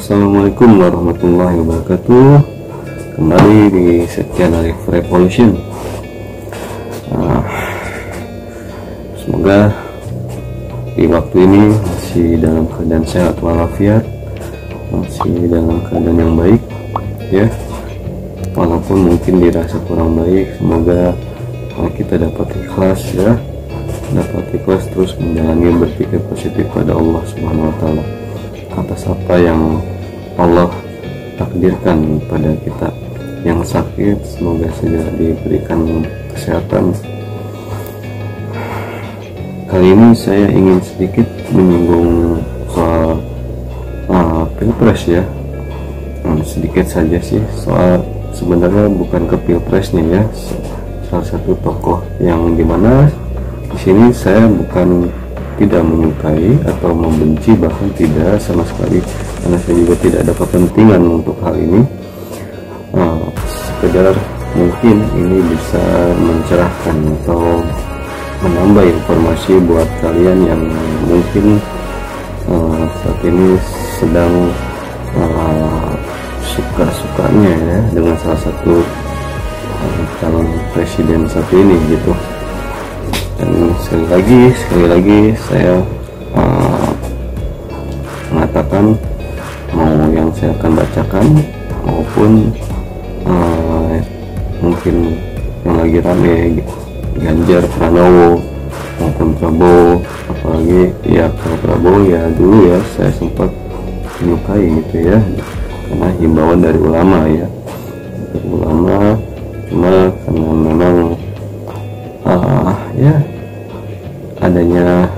Assalamualaikum warahmatullahi wabarakatuh. Kembali di sekian Arif Revolution. Semoga di waktu ini masih dalam keadaan sehat walafiat, masih dalam keadaan yang baik ya. Walaupun mungkin dirasa kurang baik, semoga kita dapat ikhlas ya, dapat ikhlas terus menjalani, berpikir positif pada Allah Subhanahu wa Ta'ala atas apa yang Allah takdirkan pada kita. Yang sakit semoga segera diberikan kesehatan. Kali ini saya ingin sedikit menyinggung soal pilpres ya. Sedikit saja sih, soal sebenarnya bukan ke pilpresnya ya, salah satu tokoh yang dimana di sini saya bukan tidak menyukai atau membenci, bahkan tidak sama sekali, karena saya juga tidak ada kepentingan untuk hal ini. Sekedar mungkin ini bisa mencerahkan atau menambah informasi buat kalian yang mungkin saat ini sedang suka-sukanya ya dengan salah satu calon presiden saat ini gitu. Dan sekali lagi saya mengatakan, mau yang saya akan bacakan maupun mungkin yang lagi rame Ganjar Pranowo maupun Prabowo, apalagi ya kalau Prabowo ya dulu ya saya sempat menyukai gitu ya, karena himbauan dari ulama ya, dari ulama. Cuma karena memang ya adanya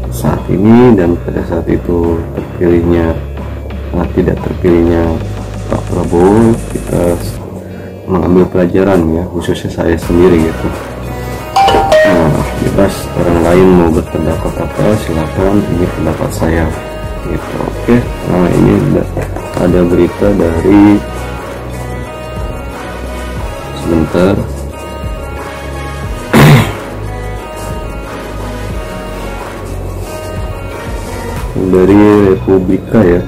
saat ini dan pada saat itu terpilihnya tidak terpilihnya Pak Prabowo, kita mengambil pelajaran ya, khususnya saya sendiri gitu. Bebas orang lain mau berpendapat apa silakan, ini pendapat saya gitu. Oke. Ini ada berita dari sebentar dari Republika ya,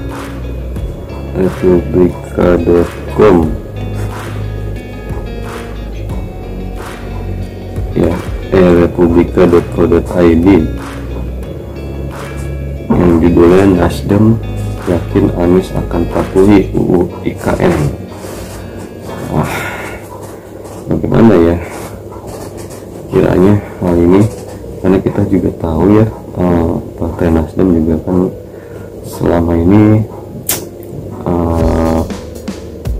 republika.com ya, republika.co.id yang judulnya Nasdem yakin Anies akan patuhi UU IKN. Bagaimana ya kiranya hal ini, karena kita juga tahu ya, Partai Nasdem juga kan selama ini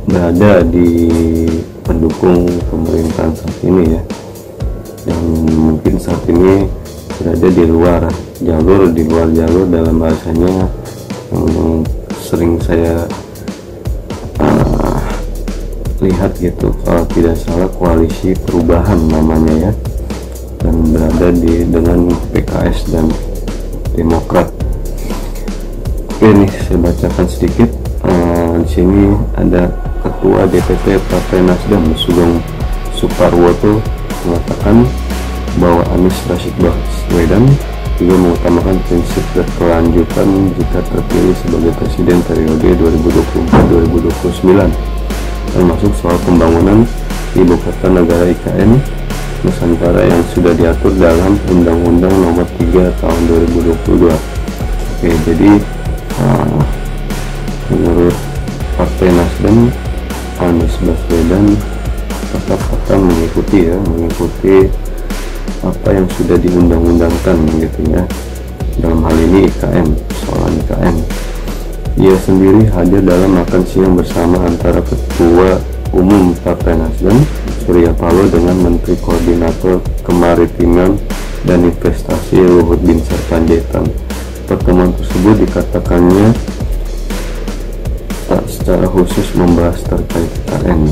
berada di pendukung pemerintahan saat ini ya, dan mungkin saat ini berada di luar jalur dalam bahasanya yang sering saya lihat gitu, kalau tidak salah koalisi perubahan namanya ya, dan berada dengan PKS dan Demokrat. Oke, nih saya bacakan sedikit. Di sini ada Ketua DPP Partai Nasdem Sugeng Suparwoto mengatakan bahwa Anies Rashid Baswedan juga mengutamakan prinsip berkelanjutan jika terpilih sebagai presiden periode 2024-2029, termasuk soal pembangunan ibu kota negara IKN Nusantara yang sudah diatur dalam Undang-Undang Nomor 3 Tahun 2022. Oke, jadi menurut Partai Nasdem, Anies Baswedan tetap akan mengikuti apa yang sudah diundang-undangkan gitu ya, dalam hal ini IKN, soal IKN. Ia sendiri hadir dalam makan siang bersama antara Ketua Umum Partai Nasdem Surya Paloh dengan Menteri Koordinator Kemaritiman dan Investasi Luhut Binsar Panjaitan. Pertemuan tersebut dikatakannya tak secara khusus membahas terkait IKN.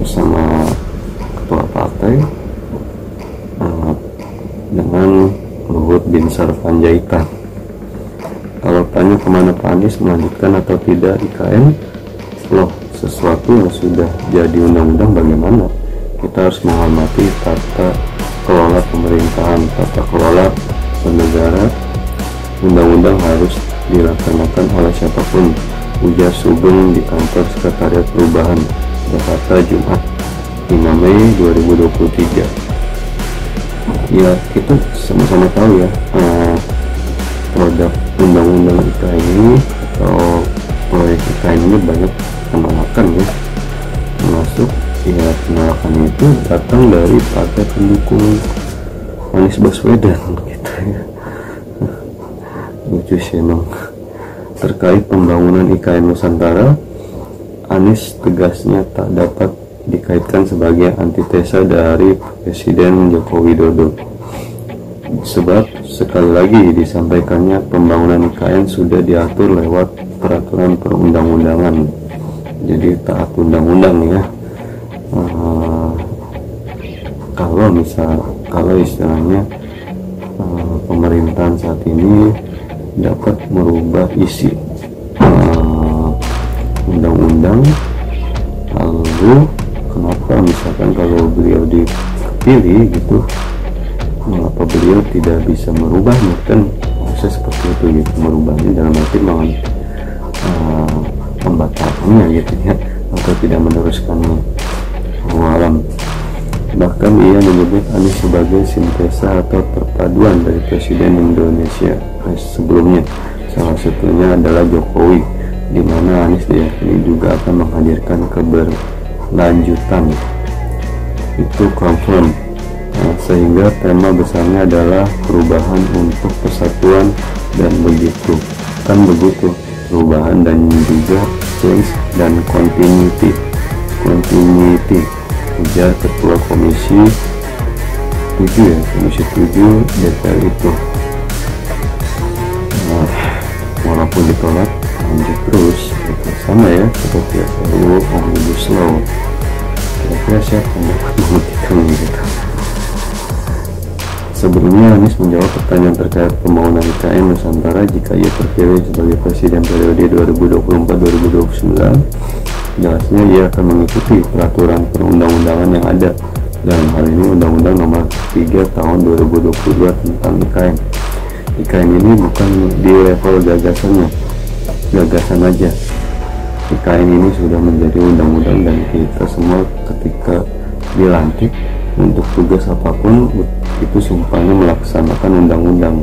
Bersama Ketua Partai dengan Luhut Binsar Panjaitan. Kalau tanya kemana Pak Anies melanjutkan atau tidak IKN, loh, sesuatu yang sudah jadi undang-undang bagaimana? Kita harus menghormati tata kelola pemerintahan, tata kelola bernegara undang-undang harus dilaksanakan oleh siapapun, ujar Sugeng di kantor Sekretariat Perubahan Jakarta Jumat 5 Mei 2023. Ya, kita sama-sama tahu ya, produk undang-undang IKN ini atau proyek IKN ini banyak penolakan ya, termasuk ya penolakan itu datang dari partai pendukung Anies Baswedan gitu ya. Lucu sih emang. Terkait pembangunan IKN Nusantara, Anies tegasnya tak dapat dikaitkan sebagai antitesa dari Presiden Joko Widodo. Sebab sekali lagi disampaikannya pembangunan IKN sudah diatur lewat peraturan perundang-undangan. Jadi taat undang-undang ya. Kalau istilahnya pemerintahan saat ini dapat merubah isi undang-undang, lalu kenapa misalkan kalau beliau dipilih gitu, mengapa beliau tidak bisa merubahnya? Kan bisa seperti itu gitu, merubahnya dalam arti membatalkannya gitu ya, atau tidak meneruskannya. Alam. Bahkan ia menyebut Anies sebagai sintesa atau perpaduan dari Presiden Indonesia sebelumnya, salah satunya adalah Jokowi, di mana Anies diyakini juga akan menghadirkan keberlanjutan. Itu confirm. Sehingga tema besarnya adalah perubahan untuk persatuan, dan begitu perubahan dan juga change dan continuity, ujar Ketua Komisi 7 DPR itu. Walaupun ditolak, lanjut terus itu sama ya seperti RUU Omnibus Law. Kira-kira siapa yang dapat membuktikan gitu? Sebelumnya Anies menjawab pertanyaan terkait pembangunan IKN Nusantara jika ia terpilih sebagai Presiden periode 2024-2029. Jelasnya ia akan mengikuti peraturan perundang-undangan yang ada, dalam hal ini Undang-Undang Nomor 3 Tahun 2022 tentang IKN. IKN ini bukan di level gagasan aja. IKN ini sudah menjadi undang-undang, dan kita semua ketika dilantik untuk tugas apapun itu sumpahnya melaksanakan undang-undang,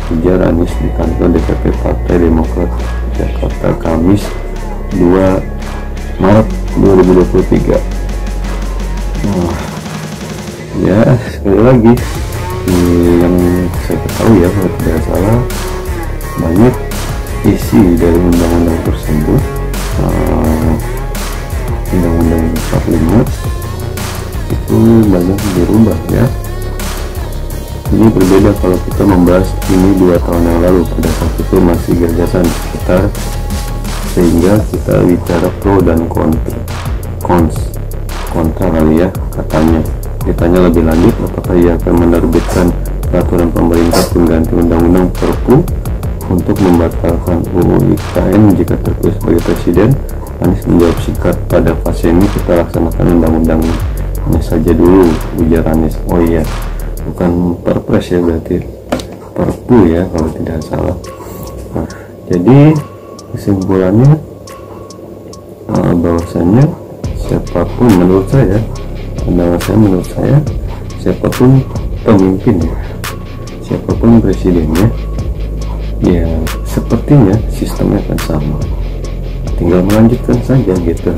ujar Anies di kantor DPP Partai Demokrat Jakarta Kamis 2 Maret 2023. Ya sekali lagi yang saya ketahui ya, kalau tidak salah banyak isi dari undang-undang tersebut, Undang-Undang 45 itu banyak dirubah ya. Ini berbeda kalau kita membahas ini 2 tahun yang lalu, pada saat itu masih gagasan sekitar, sehingga kita bicara pro dan kontra kali ya katanya. Ditanya lebih lanjut apakah ia akan menerbitkan peraturan pemerintah pengganti undang-undang Perpu untuk membatalkan UU IKN jika terpilih sebagai presiden, Anies menjawab singkat, pada fase ini kita laksanakan undang-undangnya saja dulu, ujar Anies. Oh iya, bukan perpres ya, berarti Perpu ya kalau tidak salah. Nah, jadi kesimpulannya bahwasanya siapapun menurut saya siapapun pemimpinnya, siapapun presidennya, ya sepertinya sistemnya akan sama, tinggal melanjutkan saja gitu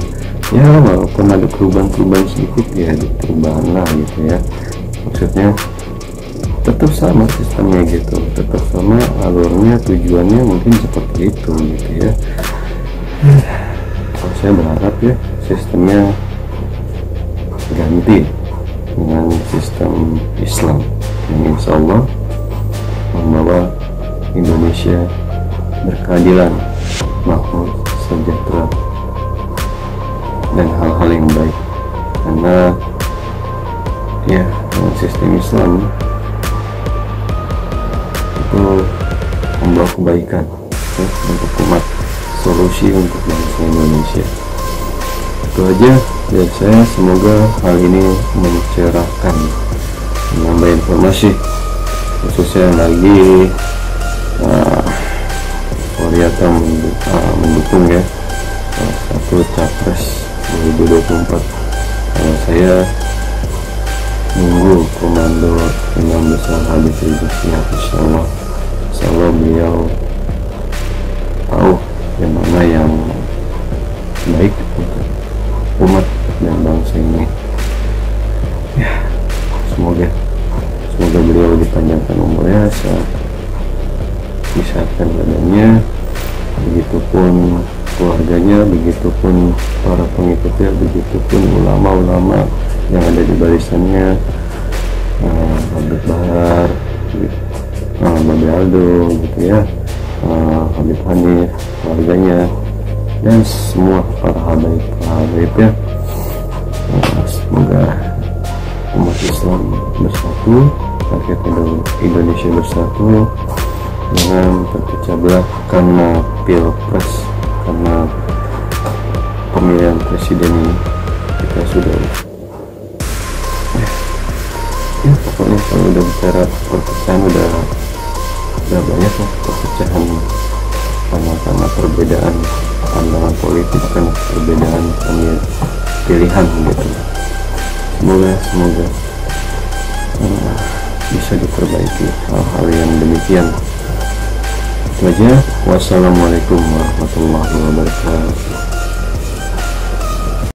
ya, walaupun ada perubahan sedikit ya, perubahan lah gitu ya, maksudnya tetap sama sistemnya gitu, tetap sama alurnya, tujuannya mungkin seperti itu gitu ya. Saya berharap ya sistemnya ganti dengan sistem Islam yang insya Allah membawa Indonesia berkeadilan, makmur, sejahtera, dan hal-hal yang baik. Karena ya dengan sistem Islam itu membawa kebaikan ya, untuk umat, solusi untuk bangsa Indonesia. Itu aja dari saya, semoga hal ini mencerahkan, menambah informasi khususnya lagi kelihatan mendukung ya salah satu capres 2024. Kalau saya nunggu komando Imam Besar Habib Rizik Syihab, insya Allah beliau tahu yang mana yang baik untuk umat dan bangsa ini ya. Semoga beliau dipanjangkan umurnya, disehatkan badannya, begitupun keluarganya, begitupun para pengikutnya, begitupun ulama-ulama yang ada di barisannya, Habib Bahar, Babe Aldo gitu ya, Habib Hanif, keluarganya, dan semua para habaib ya. Semoga umat Islam bersatu, rakyat Indonesia bersatu, jangan terpecah belah karena pilpres, karena pemilihan presiden ini. Kita sudah ya pokoknya kalau udah bicara perpecahan udah banyak lah perpecahan karena perbedaan pandangan politik, kan perbedaan pilihan gitu. Semoga bisa diperbaiki hal-hal yang demikian. Itu aja. Wassalamualaikum warahmatullahi wabarakatuh.